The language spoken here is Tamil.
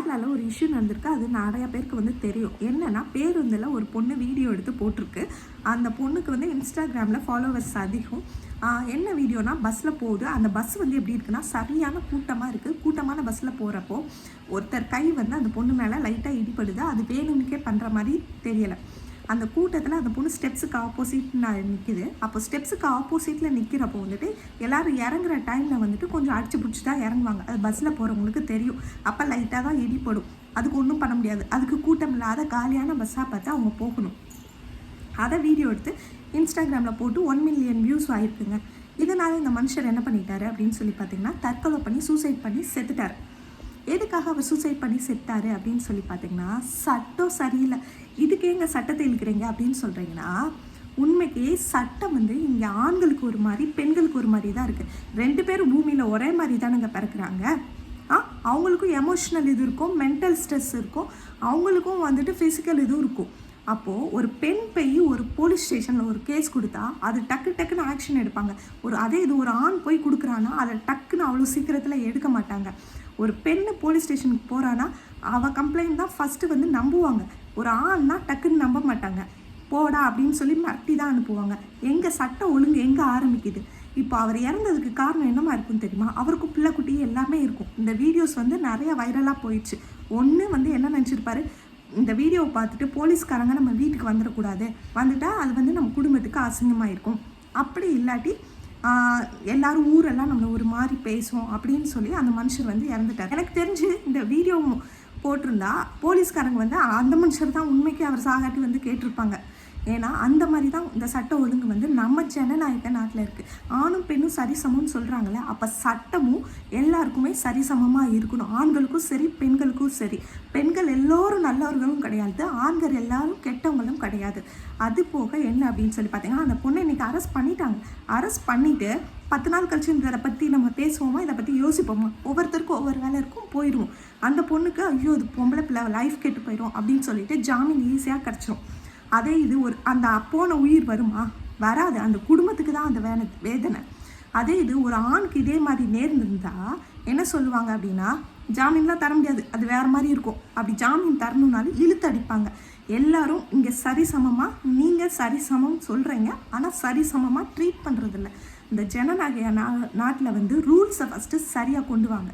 கேரளாவில் ஒரு இஷ்யூ நடந்திருக்கு. அது நிறையா பேருக்கு வந்து தெரியும். என்னென்னா, பேருந்தில் ஒரு பொண்ணு வீடியோ எடுத்து போட்டிருக்கு. அந்த பொண்ணுக்கு வந்து இன்ஸ்டாகிராமில் ஃபாலோவர்ஸ் அதிகம். என்ன வீடியோனா, பஸ்ஸில் போகுது. அந்த பஸ் வந்து எப்படி இருக்குன்னா, சரியான கூட்டமாக இருக்குது. கூட்டமான பஸ்ஸில் போகிறப்போ ஒருத்தர் கை வந்து அந்த பொண்ணு மேலே லைட்டாக இடிப்படுது. அது வேணும்னுக்கே பண்ணுற மாதிரி தெரியலை. அந்த கூட்டத்தில் அந்த பொண்ணு ஸ்டெப்ஸுக்கு ஆப்போசிட் நிற்கிது. அப்போ ஸ்டெப்ஸுக்கு ஆப்போசிட்டில் நிற்கிறப்போ வந்துட்டு எல்லோரும் இறங்குற டைமில் வந்துட்டு கொஞ்சம் அடிச்சு பிடிச்சி தான் இறங்குவாங்க. அது பஸ்ஸில் போகிறவங்களுக்கு தெரியும். அப்போ லைட்டாக தான் இடிப்படும். அதுக்கு ஒன்றும் பண்ண முடியாது. அதுக்கு கூட்டம் இல்லாத காலியான பஸ்ஸாக பார்த்து அவங்க போகணும். அதை வீடியோ எடுத்து இன்ஸ்டாகிராமில் போட்டு 1 மில்லியன் வியூஸ் ஆகிருக்குங்க. இதனால் இந்த மனுஷர் என்ன பண்ணிட்டாரு அப்படின்னு சொல்லி பார்த்தீங்கன்னா, தற்கொலை பண்ணி சூசைட் பண்ணி செத்துட்டார். எதுக்காக அவர் சூசைட் பண்ணி செத்தாரு அப்படின்னு சொல்லி பார்த்தீங்கன்னா, சட்டம் சரியில்லை. இதுக்கு எங்க சட்டத்தை இழுக்கிறீங்க அப்படின்னு சொல்கிறீங்கன்னா, உண்மைக்கே சட்டம் வந்து இங்கே ஆண்களுக்கு ஒரு மாதிரி பெண்களுக்கு ஒரு மாதிரி தான் இருக்குது. 2 பேரும் பூமியில் ஒரே மாதிரி தானுங்க பிறக்கிறாங்க. அவங்களுக்கும் எமோஷ்னல் இது இருக்கும், மென்டல் ஸ்ட்ரெஸ் இருக்கும், அவங்களுக்கும் வந்துட்டு ஃபிசிக்கல் இதுவும் இருக்கும். அப்போது ஒரு பெண் போய் ஒரு போலீஸ் ஸ்டேஷனில் ஒரு கேஸ் கொடுத்தா அது டக்குன்னு ஆக்ஷன் எடுப்பாங்க. அதே இது ஒரு ஆண் போய் கொடுக்குறான்னா அதை டக்குன்னு அவ்வளோ சீக்கிரத்தில் எடுக்க மாட்டாங்க. ஒரு பெண்ணு போலீஸ் ஸ்டேஷனுக்கு போகிறான்னா அவள் கம்ப்ளைண்ட் தான் ஃபஸ்ட்டு வந்து நம்புவாங்க. ஒரு ஆண்னா டக்குன்னு நம்ப மாட்டாங்க. போடா அப்படின்னு சொல்லி மிரட்டி தான் அனுப்புவாங்க. எங்கள் சட்டம் ஒழுங்கு எங்கே ஆரம்பிக்குது? இப்போ அவர் இறந்ததுக்கு காரணம் என்னமா இருக்குன்னு தெரியுமா? அவருக்கும் பிள்ளை குட்டி எல்லாமே இருக்கும். இந்த வீடியோஸ் வந்து நிறைய வைரலாக போயிடுச்சு. ஒன்று வந்து என்ன நினச்சிருப்பாரு, இந்த வீடியோவை பார்த்துட்டு போலீஸ்காரங்க நம்ம வீட்டுக்கு வந்துடக்கூடாது, வந்துட்டால் அது வந்து நம்ம குடும்பத்துக்கு அசிங்கமாக இருக்கும், அப்படி இல்லாட்டி எல்லாரும் ஊரெல்லாம் நம்மளை ஒரு மாதிரி பேசும் அப்படின்னு சொல்லி அந்த மனுஷர் வந்து இறந்துட்டார். எனக்கு தெரிஞ்சு இந்த வீடியோ போட்டிருந்தா போலீஸ்காரங்க வந்து அந்த மனுஷர் தான் உண்மைக்கு அவர் சாகாட்டி வந்து கேட்டிருப்பாங்க. ஏன்னா அந்த மாதிரி தான் இந்த சட்ட ஒழுங்கு வந்து நம்ம ஜனநாயக நாட்டில் இருக்குது. ஆணும் பெண்ணும் சரிசமம்னு சொல்கிறாங்களே, அப்போ சட்டமும் எல்லாருக்குமே சரிசமமாக இருக்கணும். ஆண்களுக்கும் சரி பெண்களுக்கும் சரி. பெண்கள் எல்லோரும் நல்லவர்களும் கிடையாது, ஆண்கள் எல்லாரும் கெட்டவங்களும் கிடையாது. அது போக என்ன அப்படின்னு சொல்லி பார்த்தீங்கன்னா, அந்த பொண்ணை இன்றைக்கி அரெஸ்ட் பண்ணிட்டாங்க. அரெஸ்ட் பண்ணிவிட்டு 10 நாள் கழிச்சு இதை பற்றி நம்ம பேசுவோமா, இதை பற்றி யோசிப்போமா? ஒவ்வொருத்தருக்கும் ஒவ்வொரு வேலை இருக்கும், போயிடுவோம். அந்த பொண்ணுக்கு ஐயோ இது பொம்பளை பிள்ளை லைஃப் கெட்டு போயிடும் அப்படின்னு சொல்லிட்டு ஜாமீன் ஈஸியாக கிடச்சிரும். அதே இது அந்த போன உயிர் வருமா? வராது. அந்த குடும்பத்துக்கு தான் அந்த வேதனை. அதே இது ஒரு ஆணுக்கு இதே மாதிரி நேர்ந்திருந்தா என்ன சொல்லுவாங்க அப்படின்னா, ஜாமீன்லாம் தர முடியாது, அது வேறு மாதிரி இருக்கும். அப்படி ஜாமீன் தரணுன்னாலும் இழுத்து அடிப்பாங்க. எல்லாரும் இங்கே சரிசமமாக, நீங்கள் சரிசமம் சொல்கிறீங்க, ஆனால் சரிசமமாக ட்ரீட் பண்ணுறதில்ல. இந்த ஜனநாயக நாட்டில் வந்து ரூல்ஸை ஃபஸ்ட்டு சரியாக கொண்டு வாங்க.